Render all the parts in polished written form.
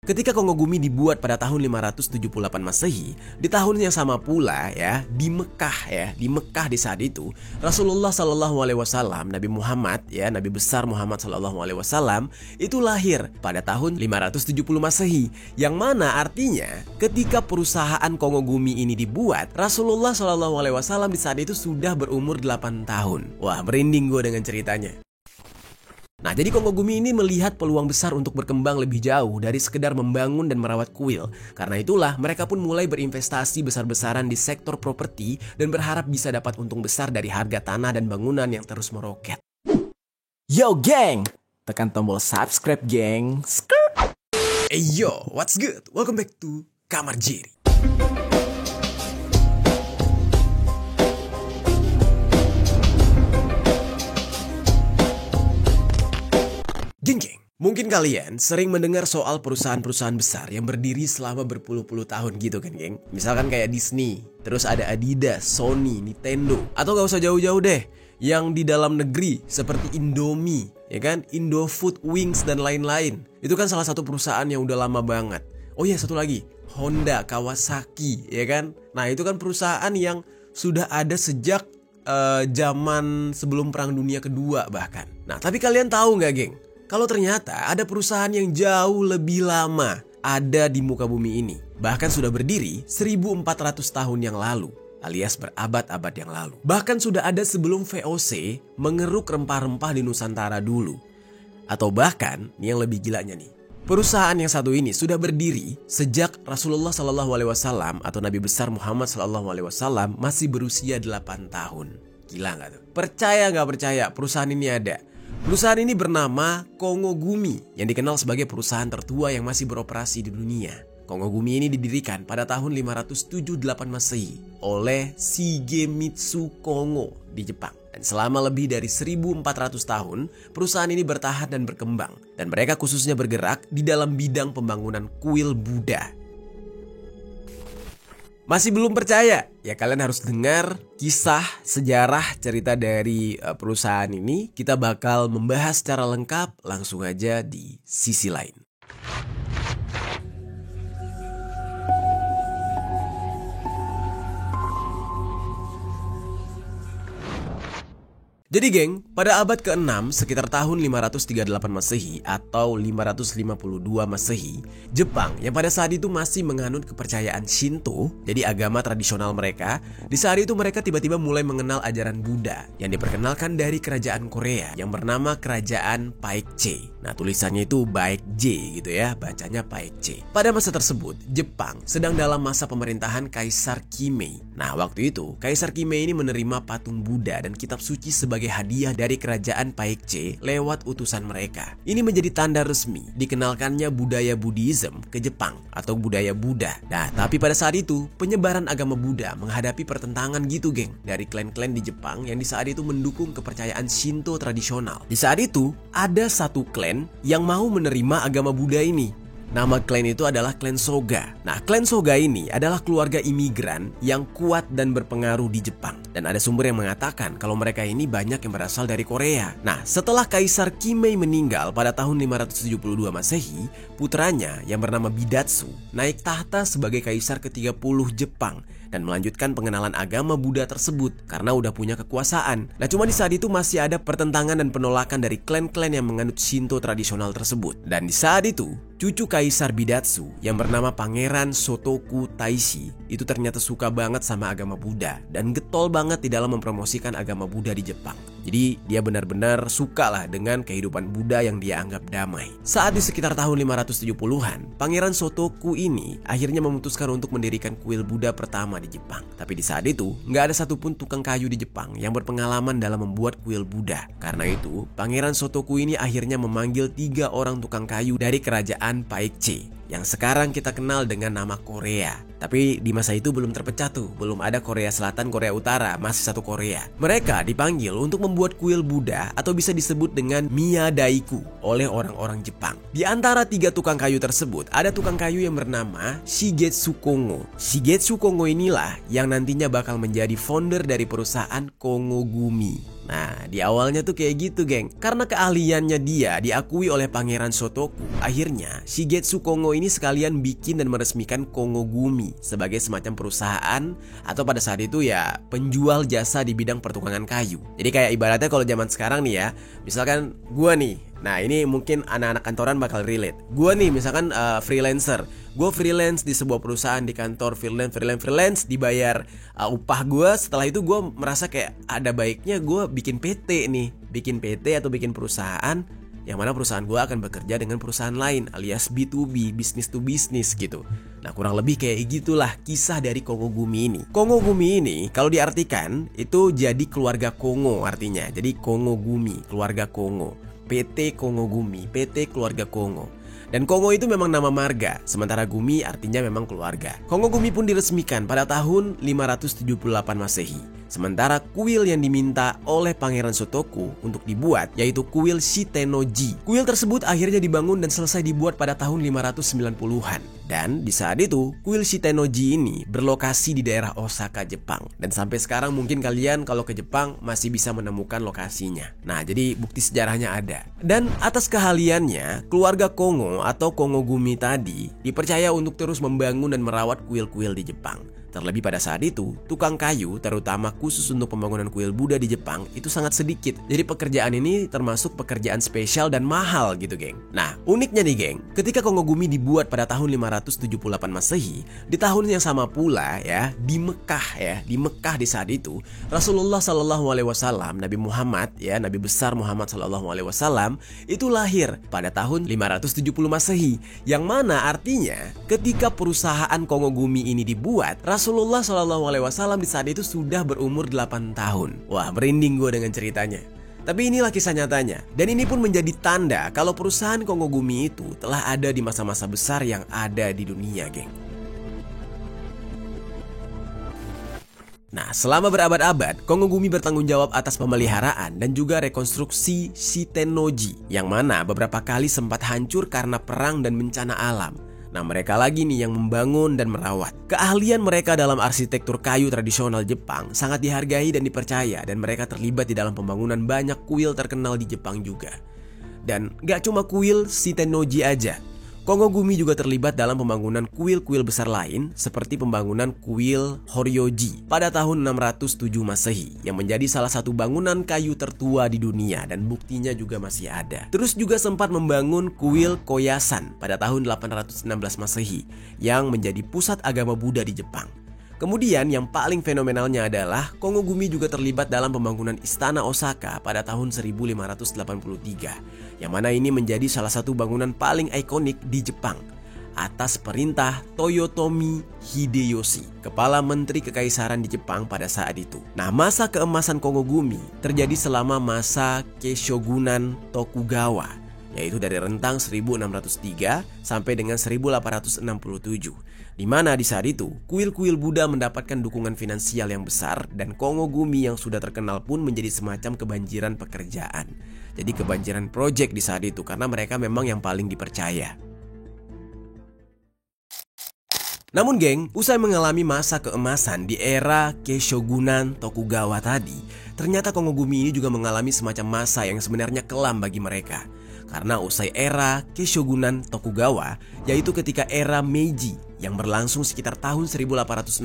Ketika Kongogumi dibuat pada tahun 578 Masehi, di tahun yang sama pula ya, di Mekah di saat itu, Rasulullah Shallallahu Alaihi Wasallam, Nabi Muhammad ya, Nabi besar Muhammad Shallallahu Alaihi Wasallam itu lahir pada tahun 570 Masehi, yang mana artinya ketika perusahaan Kongogumi ini dibuat, Rasulullah Shallallahu Alaihi Wasallam di saat itu sudah berumur 8 tahun. Wah, merinding gue dengan ceritanya. Nah, jadi Kongogumi ini melihat peluang besar untuk berkembang lebih jauh dari sekedar membangun dan merawat kuil. Karena itulah mereka pun mulai berinvestasi besar-besaran di sektor properti dan berharap bisa dapat untung besar dari harga tanah dan bangunan yang terus meroket. Yo geng, tekan tombol subscribe geng. Hey yo, what's good? Welcome back to Kamar Jerry. Geng, mungkin kalian sering mendengar soal perusahaan-perusahaan besar yang berdiri selama berpuluh-puluh tahun gitu kan geng. Misalkan kayak Disney, terus ada Adidas, Sony, Nintendo. Atau gak usah jauh-jauh deh, yang di dalam negeri seperti Indomie, ya kan, Indofood, Wings, dan lain-lain. Itu kan salah satu perusahaan yang udah lama banget. Oh iya, satu lagi, Honda, Kawasaki, ya kan. Nah itu kan perusahaan yang sudah ada sejak zaman sebelum Perang Dunia Kedua bahkan. Nah tapi kalian tahu gak geng, kalau ternyata ada perusahaan yang jauh lebih lama ada di muka bumi ini. Bahkan sudah berdiri 1400 tahun yang lalu, alias berabad-abad yang lalu. Bahkan sudah ada sebelum VOC mengeruk rempah-rempah di Nusantara dulu. Atau bahkan, ini yang lebih gilanya nih, perusahaan yang satu ini sudah berdiri sejak Rasulullah SAW atau Nabi besar Muhammad SAW masih berusia 8 tahun. Gila gak tuh? Percaya gak percaya, perusahaan ini ada. Perusahaan ini bernama Kongogumi, yang dikenal sebagai perusahaan tertua yang masih beroperasi di dunia. Kongogumi ini didirikan pada tahun 578 Masehi oleh Shigemitsu Kongo di Jepang. Dan selama lebih dari 1400 tahun, perusahaan ini bertahan dan berkembang. Dan mereka khususnya bergerak di dalam bidang pembangunan kuil Buddha. Masih belum percaya? Ya kalian harus dengar kisah, sejarah, cerita dari perusahaan ini. Kita bakal membahas secara lengkap, langsung aja di sisi lain. Jadi geng, pada abad ke-6 sekitar tahun 538 Masehi atau 552 Masehi, Jepang yang pada saat itu masih menganut kepercayaan Shinto, jadi agama tradisional mereka, di saat itu mereka tiba-tiba mulai mengenal ajaran Buddha yang diperkenalkan dari kerajaan Korea yang bernama Kerajaan Baekje. Nah, tulisannya itu Baekje gitu ya, bacanya Baekje. Pada masa tersebut, Jepang sedang dalam masa pemerintahan Kaisar Kimei. Nah, waktu itu Kaisar Kimei ini menerima patung Buddha dan kitab suci sebagai hadiah dari kerajaan Baekje lewat utusan mereka. Ini menjadi tanda resmi dikenalkannya budaya Buddhism ke Jepang atau budaya Buddha. Nah, tapi pada saat itu penyebaran agama Buddha menghadapi pertentangan gitu geng dari klan-klan di Jepang yang di saat itu mendukung kepercayaan Shinto tradisional. Di saat itu ada satu klan yang mau menerima agama Buddha ini. Nama klan itu adalah klan Soga. Nah, klan Soga ini adalah keluarga imigran yang kuat dan berpengaruh di Jepang. Dan ada sumber yang mengatakan kalau mereka ini banyak yang berasal dari Korea. Nah, setelah Kaisar Kimei meninggal pada tahun 572 Masehi, putranya yang bernama Bidatsu naik tahta sebagai Kaisar ke-30 Jepang dan melanjutkan pengenalan agama Buddha tersebut karena udah punya kekuasaan. Nah, cuma di saat itu masih ada pertentangan dan penolakan dari klan-klan yang menganut Shinto tradisional tersebut. Dan di saat itu, cucu Kaisar Bidatsu yang bernama Pangeran Sotoku Taishi itu ternyata suka banget sama agama Buddha dan getol banget di dalam mempromosikan agama Buddha di Jepang. Jadi dia benar-benar suka lah dengan kehidupan Buddha yang dia anggap damai. Saat di sekitar tahun 570-an, Pangeran Sotoku ini akhirnya memutuskan untuk mendirikan kuil Buddha pertama di Jepang. Tapi di saat itu, nggak ada satupun tukang kayu di Jepang yang berpengalaman dalam membuat kuil Buddha. Karena itu, Pangeran Sotoku ini akhirnya memanggil 3 orang tukang kayu dari kerajaan Baekje yang sekarang kita kenal dengan nama Korea. Tapi di masa itu belum terpecah tuh, belum ada Korea Selatan, Korea Utara, masih satu Korea. Mereka dipanggil untuk membuat kuil Buddha atau bisa disebut dengan Miyadaiku oleh orang-orang Jepang. Di antara 3 tukang kayu tersebut, ada tukang kayu yang bernama Shigetsu Kongo. Shigetsu Kongo inilah yang nantinya bakal menjadi founder dari perusahaan Kongogumi. Nah, di awalnya tuh kayak gitu, geng. Karena keahliannya dia diakui oleh Pangeran Shotoku, akhirnya Shigetsu Kongo ini sekalian bikin dan meresmikan Kongogumi sebagai semacam perusahaan atau pada saat itu ya penjual jasa di bidang pertukangan kayu. Jadi kayak ibaratnya kalau zaman sekarang nih ya, misalkan gua nih, nah ini mungkin anak-anak kantoran bakal relate. Gua nih misalkan freelancer, gue freelance di sebuah perusahaan di kantor, freelance dibayar upah gue. Setelah itu gue merasa kayak ada baiknya gue bikin PT nih, bikin PT atau bikin perusahaan yang mana perusahaan gue akan bekerja dengan perusahaan lain alias B2B, business to business gitu. Nah, kurang lebih kayak gitulah kisah dari Kongogumi ini. Kongogumi ini kalau diartikan itu jadi keluarga Kongo artinya. Jadi Kongogumi, keluarga Kongo. PT Kongogumi, PT keluarga Kongo. Dan Kongo itu memang nama marga, sementara Gumi artinya memang keluarga. Kongogumi pun diresmikan pada tahun 578 Masehi. Sementara kuil yang diminta oleh Pangeran Shotoku untuk dibuat yaitu kuil Shitennoji. Kuil tersebut akhirnya dibangun dan selesai dibuat pada tahun 590-an. Dan di saat itu, kuil Shitennoji ini berlokasi di daerah Osaka, Jepang. Dan sampai sekarang mungkin kalian kalau ke Jepang masih bisa menemukan lokasinya. Nah, jadi bukti sejarahnya ada. Dan atas keahliannya, keluarga Kongo atau Kongogumi tadi dipercaya untuk terus membangun dan merawat kuil-kuil di Jepang. Terlebih pada saat itu, tukang kayu terutama khusus untuk pembangunan kuil Buddha di Jepang itu sangat sedikit. Jadi pekerjaan ini termasuk pekerjaan spesial dan mahal gitu, geng. Nah, uniknya nih, geng, ketika Kongogumi dibuat pada tahun 578 Masehi, di tahun yang sama pula ya, di Mekah di saat itu, Rasulullah Shallallahu Alaihi Wasallam, Nabi Muhammad ya, Nabi besar Muhammad Shallallahu Alaihi Wasallam itu lahir pada tahun 570 Masehi, yang mana artinya ketika perusahaan Kongogumi ini dibuat, Rasulullah Shallallahu Alaihi Wasallam di saat itu sudah berumur 8 tahun. Wah, merinding gue dengan ceritanya. Tapi inilah kisah nyatanya. Dan ini pun menjadi tanda kalau perusahaan Kongogumi itu telah ada di masa-masa besar yang ada di dunia, geng. Nah, selama berabad-abad, Kongogumi bertanggung jawab atas pemeliharaan dan juga rekonstruksi Shitennoji, yang mana beberapa kali sempat hancur karena perang dan bencana alam. Nah, mereka lagi nih yang membangun dan merawat. Keahlian mereka dalam arsitektur kayu tradisional Jepang sangat dihargai dan dipercaya, dan mereka terlibat di dalam pembangunan banyak kuil terkenal di Jepang juga. Dan gak cuma kuil Shitennoji aja, Kongogumi juga terlibat dalam pembangunan kuil-kuil besar lain seperti pembangunan kuil Horyoji pada tahun 607 Masehi yang menjadi salah satu bangunan kayu tertua di dunia dan buktinya juga masih ada. Terus juga sempat membangun kuil Koyasan pada tahun 816 Masehi yang menjadi pusat agama Buddha di Jepang. Kemudian yang paling fenomenalnya adalah Kongogumi juga terlibat dalam pembangunan Istana Osaka pada tahun 1583, yang mana ini menjadi salah satu bangunan paling ikonik di Jepang atas perintah Toyotomi Hideyoshi, Kepala Menteri Kekaisaran di Jepang pada saat itu. Nah, masa keemasan Kongogumi terjadi selama masa Keshogunan Tokugawa, yaitu dari rentang 1603 sampai dengan 1867. Di mana di saat itu, kuil-kuil Buddha mendapatkan dukungan finansial yang besar dan Kongogumi yang sudah terkenal pun menjadi semacam kebanjiran pekerjaan. Jadi kebanjiran proyek di saat itu karena mereka memang yang paling dipercaya. Namun geng, usai mengalami masa keemasan di era Keshogunan Tokugawa tadi, ternyata Kongogumi ini juga mengalami semacam masa yang sebenarnya kelam bagi mereka. Karena usai era Keshogunan Tokugawa, yaitu ketika era Meiji yang berlangsung sekitar tahun 1868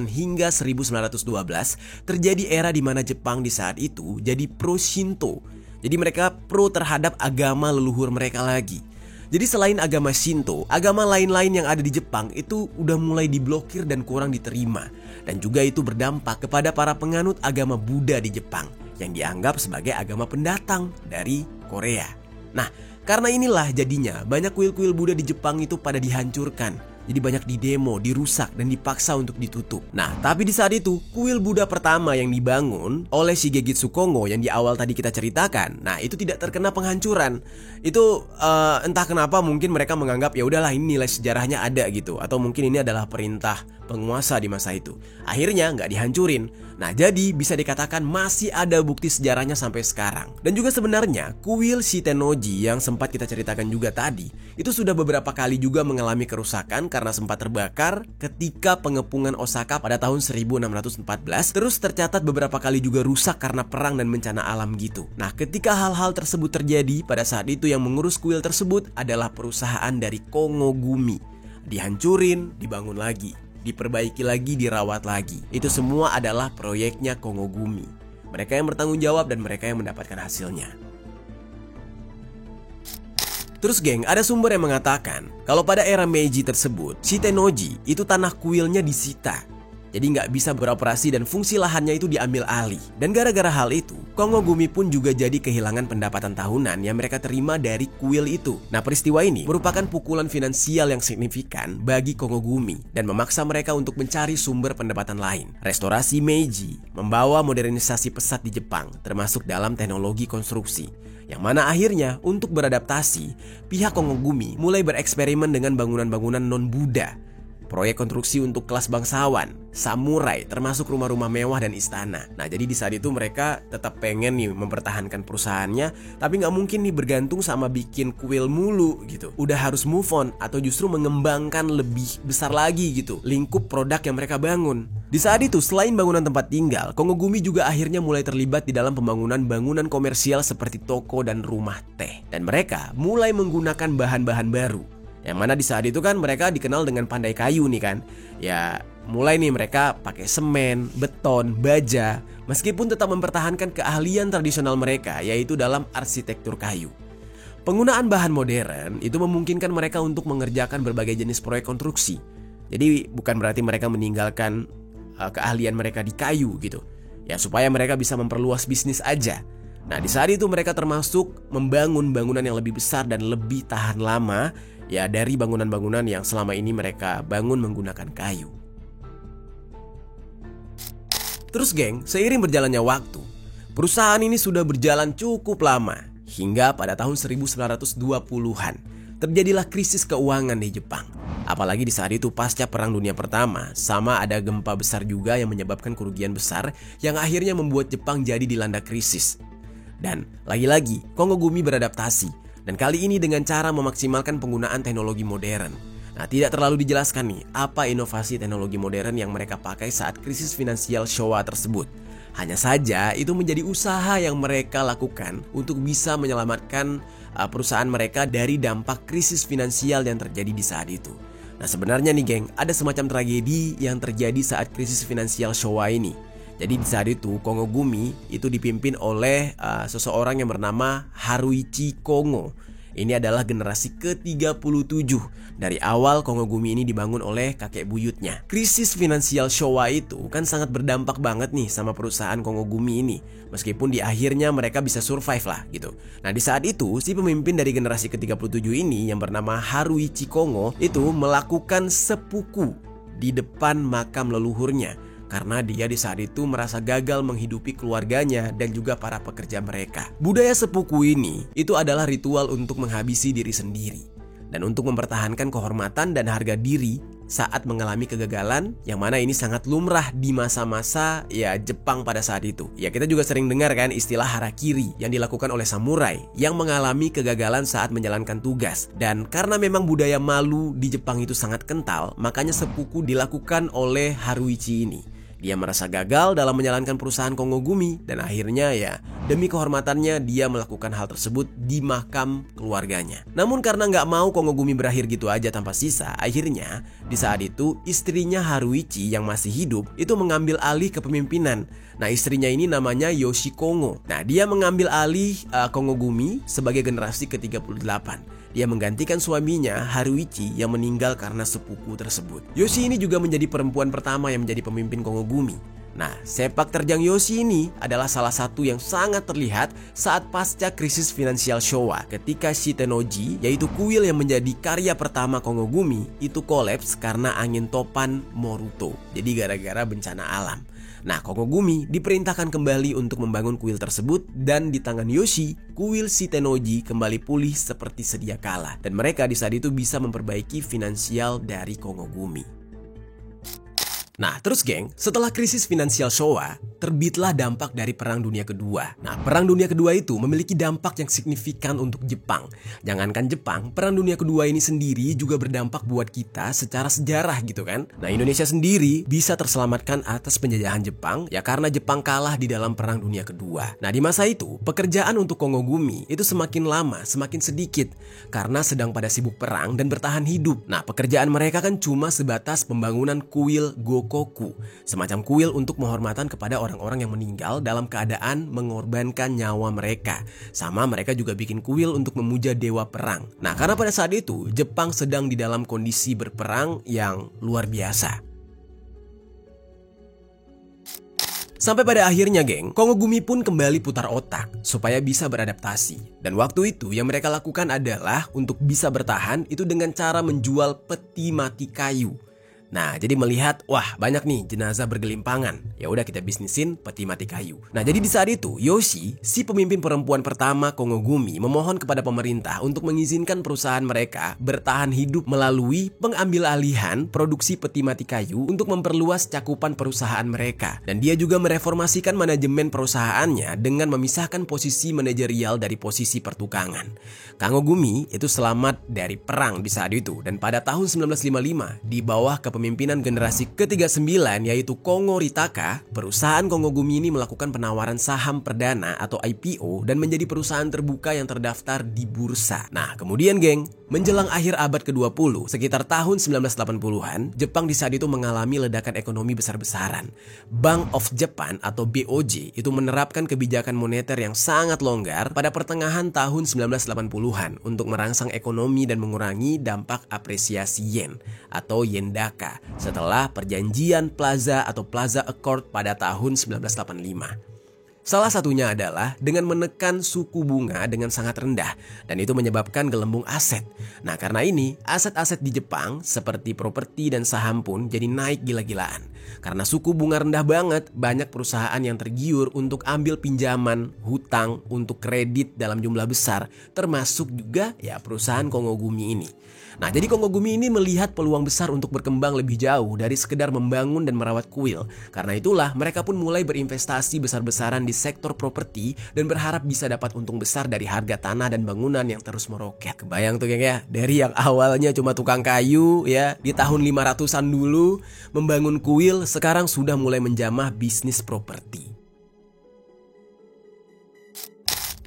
hingga 1912, terjadi era di mana Jepang di saat itu jadi pro Shinto. Jadi mereka pro terhadap agama leluhur mereka lagi. Jadi selain agama Shinto, agama lain-lain yang ada di Jepang itu udah mulai diblokir dan kurang diterima. Dan juga itu berdampak kepada para penganut agama Buddha di Jepang yang dianggap sebagai agama pendatang dari Korea. Nah, karena inilah jadinya banyak kuil-kuil Buddha di Jepang itu pada dihancurkan. Jadi banyak didemo, dirusak, dan dipaksa untuk ditutup. Nah, tapi di saat itu, kuil Buddha pertama yang dibangun oleh Shigegetsu Kongo yang di awal tadi kita ceritakan, nah itu tidak terkena penghancuran. Itu entah kenapa mungkin mereka menganggap ya udahlah ini nilai sejarahnya ada gitu, atau mungkin ini adalah perintah penguasa di masa itu. Akhirnya nggak dihancurin. Nah, jadi bisa dikatakan masih ada bukti sejarahnya sampai sekarang. Dan juga sebenarnya kuil Shitennoji yang sempat kita ceritakan juga tadi, itu sudah beberapa kali juga mengalami kerusakan karena sempat terbakar ketika pengepungan Osaka pada tahun 1614. Terus tercatat beberapa kali juga rusak karena perang dan bencana alam gitu. Nah, ketika hal-hal tersebut terjadi, pada saat itu yang mengurus kuil tersebut adalah perusahaan dari Kongogumi. Dihancurin, dibangun lagi, diperbaiki lagi, dirawat lagi. Itu semua adalah proyeknya Kongogumi. Mereka yang bertanggung jawab dan mereka yang mendapatkan hasilnya. Terus geng, ada sumber yang mengatakan kalau pada era Meiji tersebut, Shitennoji itu tanah kuilnya disita. Jadi nggak bisa beroperasi dan fungsi lahannya itu diambil alih. Dan gara-gara hal itu, Kongogumi pun juga jadi kehilangan pendapatan tahunan yang mereka terima dari kuil itu. Nah, peristiwa ini merupakan pukulan finansial yang signifikan bagi Kongogumi dan memaksa mereka untuk mencari sumber pendapatan lain. Restorasi Meiji membawa modernisasi pesat di Jepang, termasuk dalam teknologi konstruksi. Yang mana akhirnya untuk beradaptasi, pihak Kongogumi mulai bereksperimen dengan bangunan-bangunan non-Buddha. Proyek konstruksi untuk kelas bangsawan, samurai, termasuk rumah-rumah mewah dan istana. Nah, jadi di saat itu mereka tetap pengen nih mempertahankan perusahaannya, tapi nggak mungkin nih bergantung sama bikin kuil mulu gitu. Udah harus move on atau justru mengembangkan lebih besar lagi gitu lingkup produk yang mereka bangun. Di saat itu, selain bangunan tempat tinggal, Kongogumi juga akhirnya mulai terlibat di dalam pembangunan bangunan komersial seperti toko dan rumah teh. Dan mereka mulai menggunakan bahan-bahan baru. Yang mana di saat itu kan mereka dikenal dengan pandai kayu nih kan. Ya mulai nih mereka pakai semen, beton, baja, meskipun tetap mempertahankan keahlian tradisional mereka, yaitu dalam arsitektur kayu. Penggunaan bahan modern itu memungkinkan mereka untuk mengerjakan berbagai jenis proyek konstruksi. Jadi bukan berarti mereka meninggalkan keahlian mereka di kayu gitu. Ya supaya mereka bisa memperluas bisnis aja. Nah, di saat itu mereka termasuk membangun bangunan yang lebih besar dan lebih tahan lama ya dari bangunan-bangunan yang selama ini mereka bangun menggunakan kayu. Terus geng, seiring berjalannya waktu, perusahaan ini sudah berjalan cukup lama hingga pada tahun 1920-an terjadilah krisis keuangan di Jepang. Apalagi di saat itu pasca Perang Dunia Pertama, sama ada gempa besar juga yang menyebabkan kerugian besar yang akhirnya membuat Jepang jadi dilanda krisis. Dan lagi-lagi Kongogumi beradaptasi. Dan kali ini dengan cara memaksimalkan penggunaan teknologi modern. Nah, tidak terlalu dijelaskan nih apa inovasi teknologi modern yang mereka pakai saat krisis finansial Showa tersebut. Hanya saja itu menjadi usaha yang mereka lakukan untuk bisa menyelamatkan perusahaan mereka dari dampak krisis finansial yang terjadi di saat itu. Nah, sebenarnya nih geng, ada semacam tragedi yang terjadi saat krisis finansial Showa ini. Jadi di saat itu Kongogumi itu dipimpin oleh seseorang yang bernama Haruichi Kongo. Ini adalah generasi ke-37. Dari awal Kongogumi ini dibangun oleh kakek buyutnya. Krisis finansial Showa itu kan sangat berdampak banget nih sama perusahaan Kongogumi ini. Meskipun di akhirnya mereka bisa survive lah gitu. Nah, di saat itu si pemimpin dari generasi ke-37 ini yang bernama Haruichi Kongo itu melakukan seppuku di depan makam leluhurnya. Karena dia di saat itu merasa gagal menghidupi keluarganya dan juga para pekerja mereka. Budaya seppuku ini itu adalah ritual untuk menghabisi diri sendiri dan untuk mempertahankan kehormatan dan harga diri saat mengalami kegagalan, yang mana ini sangat lumrah di masa-masa ya Jepang pada saat itu. Ya, kita juga sering dengar kan istilah harakiri yang dilakukan oleh samurai yang mengalami kegagalan saat menjalankan tugas. Dan karena memang budaya malu di Jepang itu sangat kental, makanya seppuku dilakukan oleh Haruichi ini. Dia merasa gagal dalam menjalankan perusahaan Kongogumi dan akhirnya ya demi kehormatannya dia melakukan hal tersebut di makam keluarganya. Namun karena nggak mau Kongogumi berakhir gitu aja tanpa sisa, akhirnya di saat itu istrinya Haruichi yang masih hidup itu mengambil alih kepemimpinan. Nah, istrinya ini namanya Yoshi Kongo. Nah, dia mengambil alih Kongogumi sebagai generasi ke-38. Dia menggantikan suaminya Haruichi yang meninggal karena seppuku tersebut. Yoshi ini juga menjadi perempuan pertama yang menjadi pemimpin Kongogumi. Nah, sepak terjang Yoshi ini adalah salah satu yang sangat terlihat saat pasca krisis finansial Showa, ketika Shitennoji, yaitu kuil yang menjadi karya pertama Kongogumi, itu kolaps karena angin topan Moruto. Jadi gara-gara bencana alam. Nah, Kongogumi diperintahkan kembali untuk membangun kuil tersebut dan di tangan Yoshi, kuil Shitennoji kembali pulih seperti sedia kala. Dan mereka di saat itu bisa memperbaiki finansial dari Kongogumi. Nah, terus geng, setelah krisis finansial Showa, terbitlah dampak dari Perang Dunia Kedua. Nah, Perang Dunia Kedua itu memiliki dampak yang signifikan untuk Jepang. Jangankan Jepang, Perang Dunia Kedua ini sendiri juga berdampak buat kita secara sejarah gitu kan. Nah, Indonesia sendiri bisa terselamatkan atas penjajahan Jepang ya karena Jepang kalah di dalam Perang Dunia Kedua. Nah, di masa itu, pekerjaan untuk Kongogumi itu semakin lama, semakin sedikit karena sedang pada sibuk perang dan bertahan hidup. Nah, pekerjaan mereka kan cuma sebatas pembangunan kuil Gokoku, semacam kuil untuk penghormatan kepada orang-orang yang meninggal dalam keadaan mengorbankan nyawa mereka. Sama mereka juga bikin kuil untuk memuja dewa perang. Nah, karena pada saat itu Jepang sedang di dalam kondisi berperang yang luar biasa. Sampai pada akhirnya geng, Kongogumi pun kembali putar otak supaya bisa beradaptasi. Dan waktu itu yang mereka lakukan adalah untuk bisa bertahan itu dengan cara menjual peti mati kayu. Nah, jadi melihat, wah banyak nih jenazah bergelimpangan. Ya udah kita bisnisin peti mati kayu. Nah, jadi di saat itu Yoshi, si pemimpin perempuan pertama Kongogumi, memohon kepada pemerintah untuk mengizinkan perusahaan mereka bertahan hidup melalui pengambilalihan produksi peti mati kayu untuk memperluas cakupan perusahaan mereka. Dan dia juga mereformasikan manajemen perusahaannya dengan memisahkan posisi manajerial dari posisi pertukangan. Kongogumi itu selamat dari perang di saat itu dan pada tahun 1955 di bawah kepemimpinan generasi ke-39 yaitu Kongo Ritaka, perusahaan Kongogumi ini melakukan penawaran saham perdana atau IPO dan menjadi perusahaan terbuka yang terdaftar di bursa. Nah, kemudian geng, menjelang akhir abad ke-20, sekitar tahun 1980-an, Jepang di saat itu mengalami ledakan ekonomi besar-besaran. Bank of Japan atau BOJ itu menerapkan kebijakan moneter yang sangat longgar pada pertengahan tahun 1980-an untuk merangsang ekonomi dan mengurangi dampak apresiasi yen atau yendaka setelah perjanjian Plaza atau Plaza Accord pada tahun 1985. Salah satunya adalah dengan menekan suku bunga dengan sangat rendah dan itu menyebabkan gelembung aset. Nah, karena ini aset-aset di Jepang seperti properti dan saham pun jadi naik gila-gilaan. Karena suku bunga rendah banget, banyak perusahaan yang tergiur untuk ambil pinjaman, hutang untuk kredit dalam jumlah besar, termasuk juga ya perusahaan Kongogumi ini. Nah, jadi Kongogumi ini melihat peluang besar untuk berkembang lebih jauh dari sekedar membangun dan merawat kuil. Karena itulah mereka pun mulai berinvestasi besar-besaran di sektor properti dan berharap bisa dapat untung besar dari harga tanah dan bangunan yang terus meroket. Kebayang tuh geng ya, dari yang awalnya cuma tukang kayu ya, di tahun 500-an dulu membangun kuil, sekarang sudah mulai menjamah bisnis properti.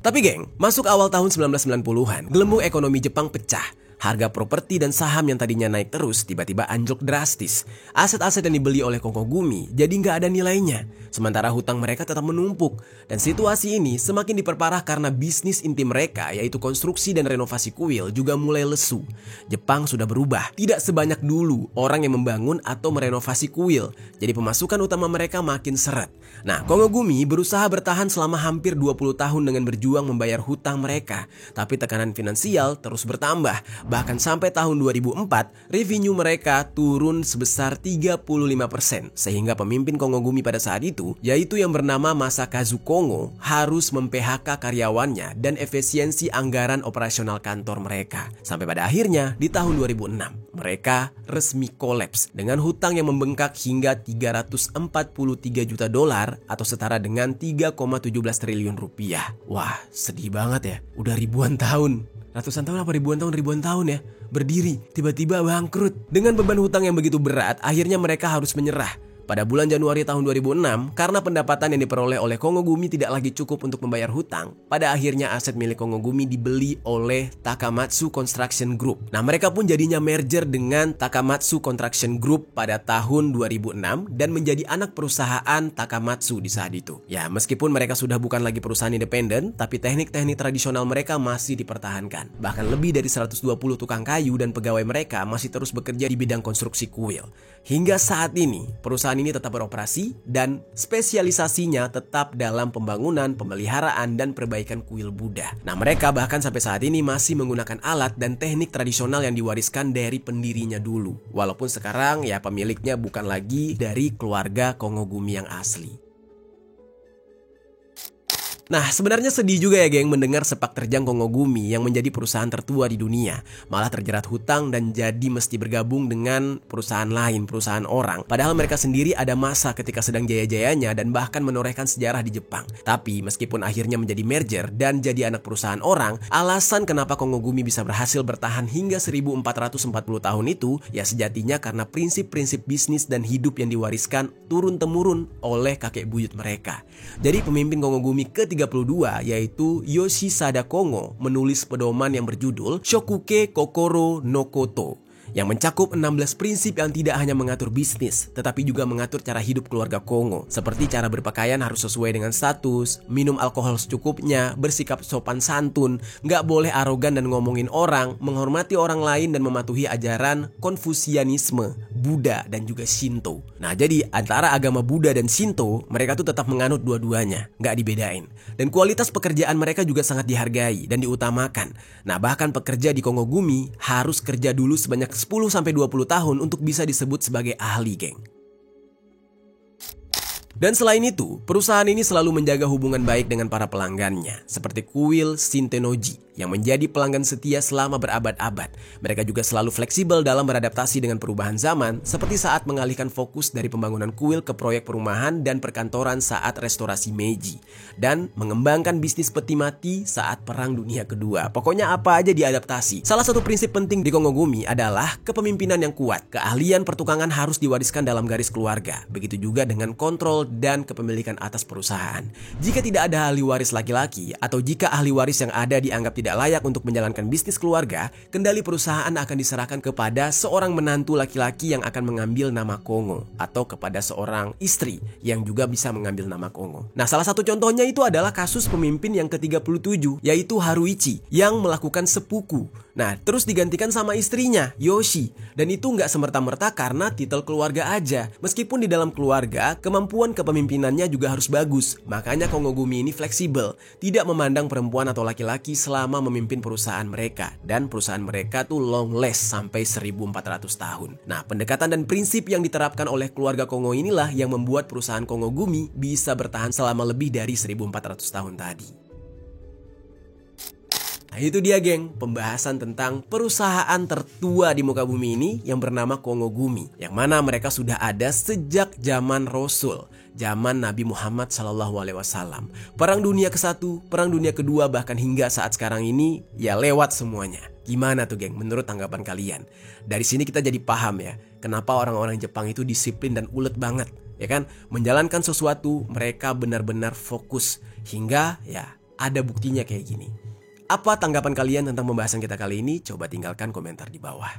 Tapi geng, masuk awal tahun 1990-an, gelembung ekonomi Jepang pecah. Harga properti dan saham yang tadinya naik terus tiba-tiba anjlok drastis. Aset-aset yang dibeli oleh Kongogumi jadi nggak ada nilainya. Sementara hutang mereka tetap menumpuk. Dan situasi ini semakin diperparah karena bisnis inti mereka yaitu konstruksi dan renovasi kuil juga mulai lesu. Jepang sudah berubah. Tidak sebanyak dulu orang yang membangun atau merenovasi kuil. Jadi pemasukan utama mereka makin seret. Nah, Kongogumi berusaha bertahan selama hampir 20 tahun dengan berjuang membayar hutang mereka. Tapi tekanan finansial terus bertambah. Bahkan sampai tahun 2004, revenue mereka turun sebesar 35%. Sehingga pemimpin Kongogumi pada saat itu, yaitu yang bernama Masakazu Kongo, harus mem-PHK karyawannya dan efisiensi anggaran operasional kantor mereka. Sampai pada akhirnya, di tahun 2006, mereka resmi kolaps dengan hutang yang membengkak hingga 343 juta dolar atau setara dengan 3,17 triliun rupiah. Wah, sedih banget ya. Udah ribuan tahun. Ratusan tahun apa ribuan tahun ya berdiri, tiba-tiba bangkrut. Dengan beban hutang yang begitu berat, akhirnya mereka harus menyerah. Pada bulan Januari tahun 2006, karena pendapatan yang diperoleh oleh Kongogumi tidak lagi cukup untuk membayar hutang, pada akhirnya aset milik Kongogumi dibeli oleh Takamatsu Construction Group. Nah, mereka pun jadinya merger dengan Takamatsu Construction Group pada tahun 2006 dan menjadi anak perusahaan Takamatsu di saat itu. Ya, meskipun mereka sudah bukan lagi perusahaan independen, tapi teknik-teknik tradisional mereka masih dipertahankan. Bahkan lebih dari 120 tukang kayu dan pegawai mereka masih terus bekerja di bidang konstruksi kuil. Hingga saat ini, perusahaan ini tetap beroperasi dan spesialisasinya tetap dalam pembangunan, pemeliharaan, dan perbaikan kuil Buddha. Nah, mereka bahkan sampai saat ini masih menggunakan alat dan teknik tradisional yang diwariskan dari pendirinya dulu. Walaupun sekarang ya pemiliknya bukan lagi dari keluarga Kongogumi yang asli. Nah, sebenarnya sedih juga ya geng mendengar sepak terjang Kongogumi yang menjadi perusahaan tertua di dunia malah terjerat hutang dan jadi mesti bergabung dengan perusahaan lain, perusahaan orang. Padahal mereka sendiri ada masa ketika sedang jaya-jayanya dan bahkan menorehkan sejarah di Jepang. Tapi meskipun akhirnya menjadi merger dan jadi anak perusahaan orang, alasan kenapa Kongogumi bisa berhasil bertahan hingga 1440 tahun itu ya sejatinya karena prinsip-prinsip bisnis dan hidup yang diwariskan turun-temurun oleh kakek buyut mereka. Jadi pemimpin Kongogumi ke-32 yaitu Yoshisada Kongo menulis pedoman yang berjudul Shokuke Kokoro no Koto yang mencakup 16 prinsip yang tidak hanya mengatur bisnis, tetapi juga mengatur cara hidup keluarga Kongo. Seperti cara berpakaian harus sesuai dengan status, minum alkohol secukupnya, bersikap sopan santun, nggak boleh arogan dan ngomongin orang, menghormati orang lain dan mematuhi ajaran Konfusianisme, Buddha dan juga Shinto. Nah jadi antara agama Buddha dan Shinto, mereka tuh tetap menganut dua-duanya, nggak dibedain. Dan kualitas pekerjaan mereka juga sangat dihargai dan diutamakan. Nah bahkan pekerja di Kongogumi harus kerja dulu sebanyak 10-20 tahun untuk bisa disebut sebagai ahli, geng. Dan selain itu, perusahaan ini selalu menjaga hubungan baik dengan para pelanggannya, seperti kuil Shintenoji yang menjadi pelanggan setia selama berabad-abad. Mereka juga selalu fleksibel dalam beradaptasi dengan perubahan zaman, seperti saat mengalihkan fokus dari pembangunan kuil ke proyek perumahan dan perkantoran saat restorasi Meiji, dan mengembangkan bisnis peti mati saat Perang Dunia Kedua. Pokoknya apa aja diadaptasi. Salah satu prinsip penting di Kongogumi adalah kepemimpinan yang kuat. Keahlian pertukangan harus diwariskan dalam garis keluarga. Begitu juga dengan kontrol dan kepemilikan atas perusahaan. Jika tidak ada ahli waris laki-laki, atau jika ahli waris yang ada dianggap tidak layak untuk menjalankan bisnis keluarga, kendali perusahaan akan diserahkan kepada seorang menantu laki-laki yang akan mengambil nama Kongo, atau kepada seorang istri yang juga bisa mengambil nama Kongo. Nah, salah satu contohnya itu adalah kasus pemimpin yang ke-37, yaitu Haruichi, yang melakukan seppuku. Nah, terus digantikan sama istrinya, Yoshi. Dan itu nggak semerta-merta karena titel keluarga aja. Meskipun di dalam keluarga, kemampuan kepemimpinannya juga harus bagus. Makanya Kongogumi ini fleksibel, tidak memandang perempuan atau laki-laki selama memimpin perusahaan mereka. Dan perusahaan mereka tuh long last sampai 1400 tahun. Nah, pendekatan dan prinsip yang diterapkan oleh keluarga Kongo inilah yang membuat perusahaan Kongogumi bisa bertahan selama lebih dari 1400 tahun tadi. Nah itu dia geng, pembahasan tentang perusahaan tertua di muka bumi ini yang bernama Kongogumi, yang mana mereka sudah ada sejak zaman Rasul, zaman Nabi Muhammad SAW. Perang Dunia ke-1, Perang Dunia ke-2, bahkan hingga saat sekarang ini ya lewat semuanya. Gimana tuh geng, menurut tanggapan kalian? Dari sini kita jadi paham ya, kenapa orang-orang Jepang itu disiplin dan ulet banget, ya kan? Menjalankan sesuatu mereka benar-benar fokus hingga ya ada buktinya kayak gini. Apa tanggapan kalian tentang pembahasan kita kali ini? Coba tinggalkan komentar di bawah.